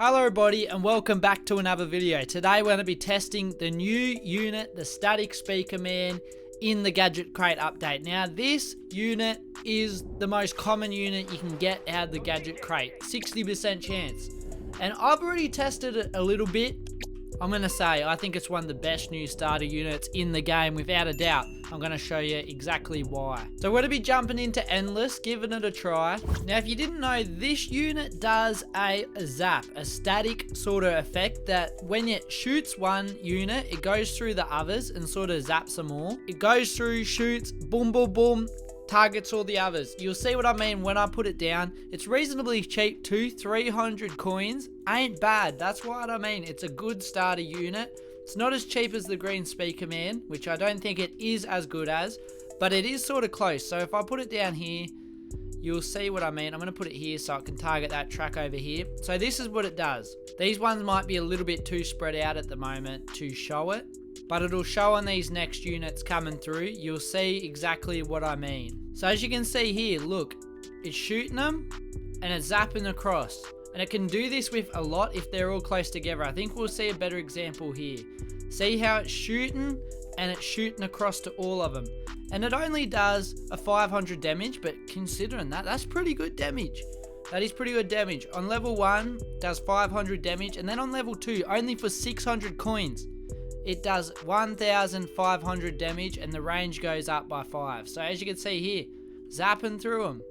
Hello everybody and welcome back to another video. Today we're going to be testing the new unit, the Static Speakerman, in the Gadget Crate update. Now this unit is the most common unit you can get out of the Gadget Crate, 60% chance. And I've already tested it a little bit. I'm going to say I think it's one of the best new starter units in the game without a doubt. I'm going to show you exactly why. So we're going to be jumping into Endless, giving it a try. Now if you didn't know, this unit does a zap, a static sort of effect that when it shoots one unit, it goes through the others and sort of zaps them all. It goes through, shoots, boom, boom, boom, targets all the others. You'll see what I mean when I put it down. It's reasonably cheap too, 300 coins. Ain't bad, that's what I mean. It's a good starter unit. It's not as cheap as the Green Speakerman, which I don't think it is as good as, but it is sort of close. So if I put it down here, you'll see what I mean. I'm going to put it here so I can target that track over here. So this is what it does. These ones might be a little bit too spread out at the moment to show it, but it'll show on these next units coming through. You'll see exactly what I mean. So as you can see here, look, it's shooting them and it's zapping across. And it can do this with a lot if they're all close together. I think we'll see a better example here. See how it's shooting and it's shooting across to all of them. And it only does a 500 damage, but considering that, that's pretty good damage. That is pretty good damage. On level 1, does 500 damage. And then on level 2, only for 600 coins, it does 1,500 damage and the range goes up by 5. So as you can see here, zapping through them.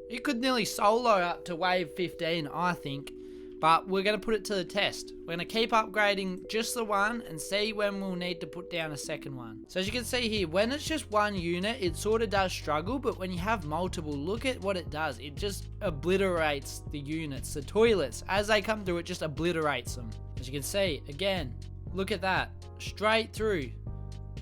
You could nearly solo up to wave 15, I think, but we're going to put it to the test. We're going to keep upgrading just the one and see when we'll need to put down a second one. So as you can see here, when it's just one unit, it sort of does struggle, but when you have multiple, look at what it does. It just obliterates the units, the toilets. As they come through, it just obliterates them. As you can see, again, look at that. Straight through.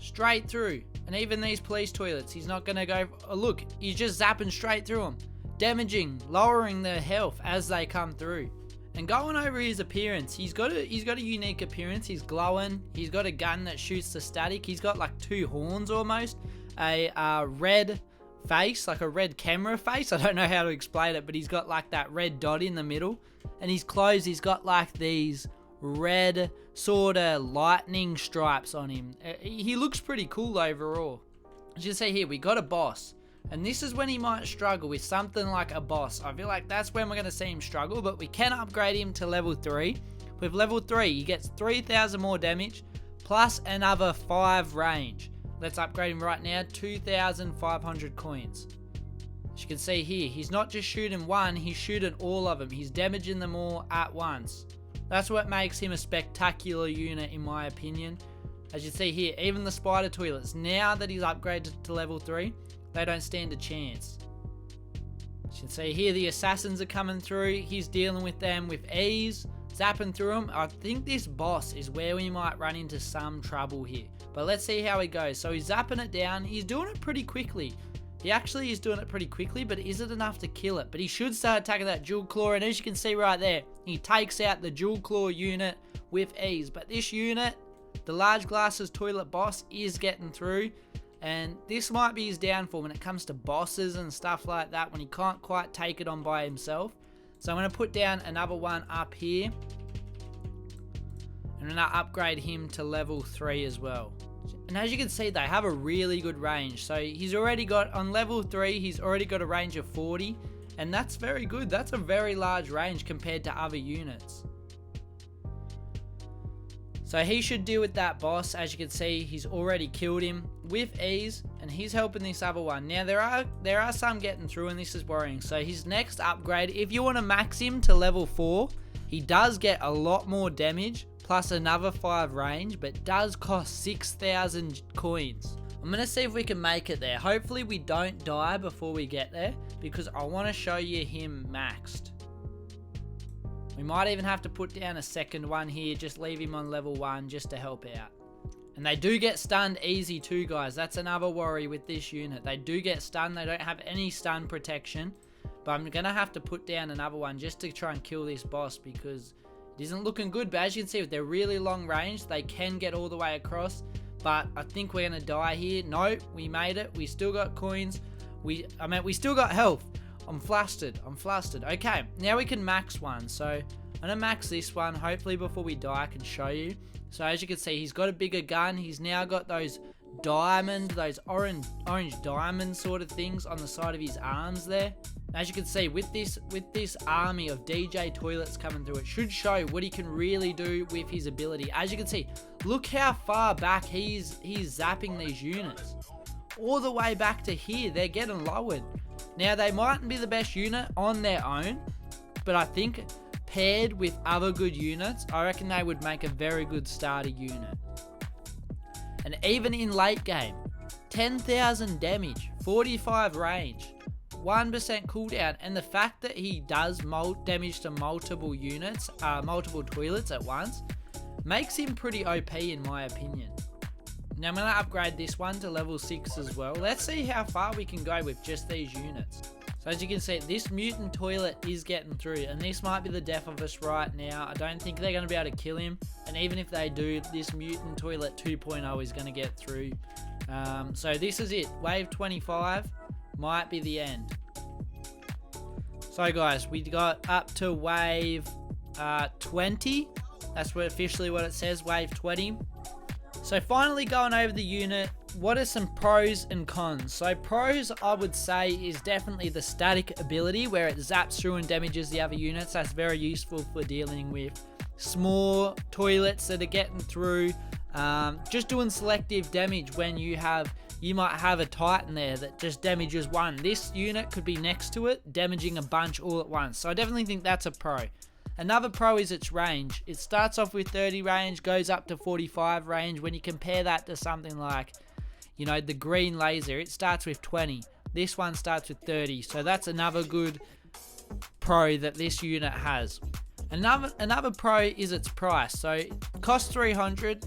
Straight through. And even these police toilets, he's not going to go... Oh, look, he's just zapping straight through them. Damaging, lowering their health as they come through. And going over his appearance, he's got a unique appearance. He's glowing. He's got a gun that shoots the static. He's got like 2 horns almost. A red face, like a red camera face. I don't know how to explain it, but he's got like that red dot in the middle. And his clothes, he's got like these red sort of lightning stripes on him. He looks pretty cool overall. As you see here, we got a boss. And this is when he might struggle with something like a boss. I feel like that's when we're going to see him struggle, but we can upgrade him to level 3. With level 3, he gets 3,000 more damage, plus another 5 range. Let's upgrade him right now, 2,500 coins. As you can see here, he's not just shooting one, he's shooting all of them. He's damaging them all at once. That's what makes him a spectacular unit in my opinion. As you see here, even the spider toilets, now that he's upgraded to level 3, they don't stand a chance. As you can see here, the assassins are coming through. He's dealing with them with ease, zapping through them. I think this boss is where we might run into some trouble here. But let's see how he goes. So he's zapping it down. He's doing it pretty quickly. He actually is doing it pretty quickly, but is it enough to kill it? But he should start attacking that dual claw. And as you can see right there, he takes out the dual claw unit with ease. But this unit, the large glasses toilet boss, is getting through. And this might be his downfall when it comes to bosses and stuff like that, when he can't quite take it on by himself. So I'm going to put down another one up here. And I'm going to upgrade him to level 3 as well. And as you can see, they have a really good range. So he's already got, on level 3, he's already got a range of 40. And that's very good. That's a very large range compared to other units. So he should deal with that boss. As you can see, he's already killed him with ease, and he's helping this other one. Now there are some getting through, and this is worrying. So his next upgrade, if you want to max him to level 4, he does get a lot more damage plus another 5 range, but does cost 6,000 coins. I'm going to see if we can make it there. Hopefully we don't die before we get there, because I want to show you him maxed. We might even have to put down a second one here, just leave him on level 1 just to help out. And they do get stunned easy too, guys. That's another worry with this unit. They do get stunned. They don't have any stun protection. But I'm going to have to put down another one just to try and kill this boss, because it isn't looking good. But as you can see, if they're really long range, they can get all the way across. But I think we're going to die here. No, we made it. We still got coins. We still got health. I'm flustered. Okay, now we can max one. So I'm gonna max this one. Hopefully before we die I can show you. So as you can see, he's got a bigger gun. He's now got those orange diamond sort of things on the side of his arms there. As you can see, with this army of DJ toilets coming through, it should show what he can really do with his ability. As you can see, look how far back he's zapping these units. All the way back to here, they're getting lowered. Now, they mightn't be the best unit on their own, but I think paired with other good units, I reckon they would make a very good starter unit. And even in late game, 10,000 damage, 45 range, 1% cooldown, and the fact that he does damage to multiple units, multiple toilets at once, makes him pretty OP in my opinion. Now I'm going to upgrade this one to level 6 as well. Let's see how far we can go with just these units. So as you can see, this mutant toilet is getting through, and this might be the death of us right now. I don't think they're going to be able to kill him, and even if they do, this mutant toilet 2.0 is going to get through. So this is it. Wave 25 might be the end. So guys, we got up to wave 20. That's officially what it says, wave 20. So finally going over the unit, what are some pros and cons? So pros, I would say, is definitely the static ability where it zaps through and damages the other units. That's very useful for dealing with small toilets that are getting through. Just doing selective damage when you might have a Titan there that just damages one. This unit could be next to it, damaging a bunch all at once. So I definitely think that's a pro. Another pro is its range. It starts off with 30 range, goes up to 45 range. When you compare that to something like, you know, the green laser, it starts with 20. This one starts with 30. So that's another good pro that this unit has. Another pro is its price. So it costs 300.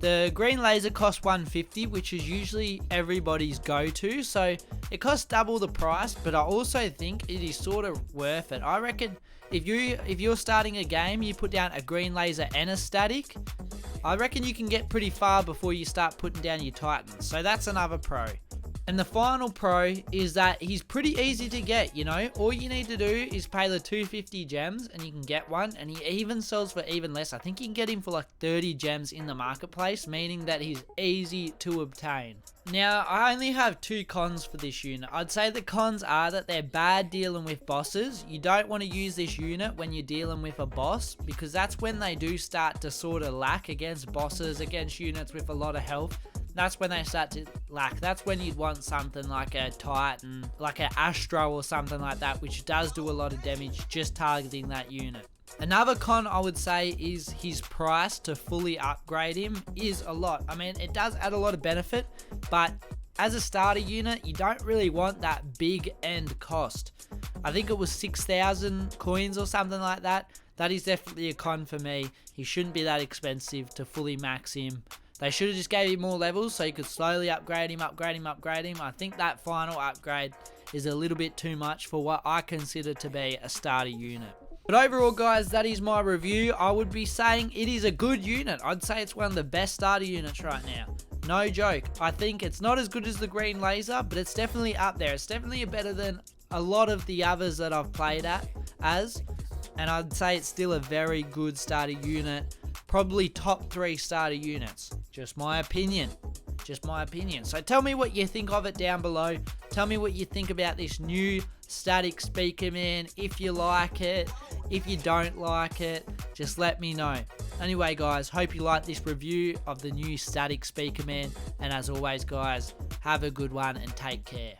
The green laser costs 150, which is usually everybody's go-to. So it costs double the price, but I also think it is sort of worth it. I reckon if you're starting a game, you put down a green laser and a static, I reckon you can get pretty far before you start putting down your Titans. So that's another pro. And the final pro is that he's pretty easy to get, you know. All you need to do is pay the 250 gems and you can get one. And he even sells for even less. I think you can get him for like 30 gems in the marketplace, meaning that he's easy to obtain. Now, I only have 2 cons for this unit. I'd say the cons are that they're bad dealing with bosses. You don't want to use this unit when you're dealing with a boss, because that's when they do start to sort of lack against bosses, against units with a lot of health. That's when they start to lack. That's when you'd want something like a Titan, like an Astro or something like that, which does do a lot of damage just targeting that unit. Another con I would say is his price to fully upgrade him is a lot. I mean, it does add a lot of benefit, but as a starter unit, you don't really want that big end cost. I think it was 6,000 coins or something like that. That is definitely a con for me. He shouldn't be that expensive to fully max him. They should have just gave him more levels so you could slowly upgrade him. I think that final upgrade is a little bit too much for what I consider to be a starter unit. But overall, guys, that is my review. I would be saying it is a good unit. I'd say it's one of the best starter units right now. No joke. I think it's not as good as the green laser, but it's definitely up there. It's definitely better than a lot of the others that I've played as. And I'd say it's still a very good starter unit. Probably top 3 starter units. Just my opinion. So tell me what you think of it down below. Tell me what you think about this new Static Speakerman. If you like it, if you don't like it, just let me know. Anyway, guys, hope you like this review of the new Static Speakerman. And as always, guys, have a good one and take care.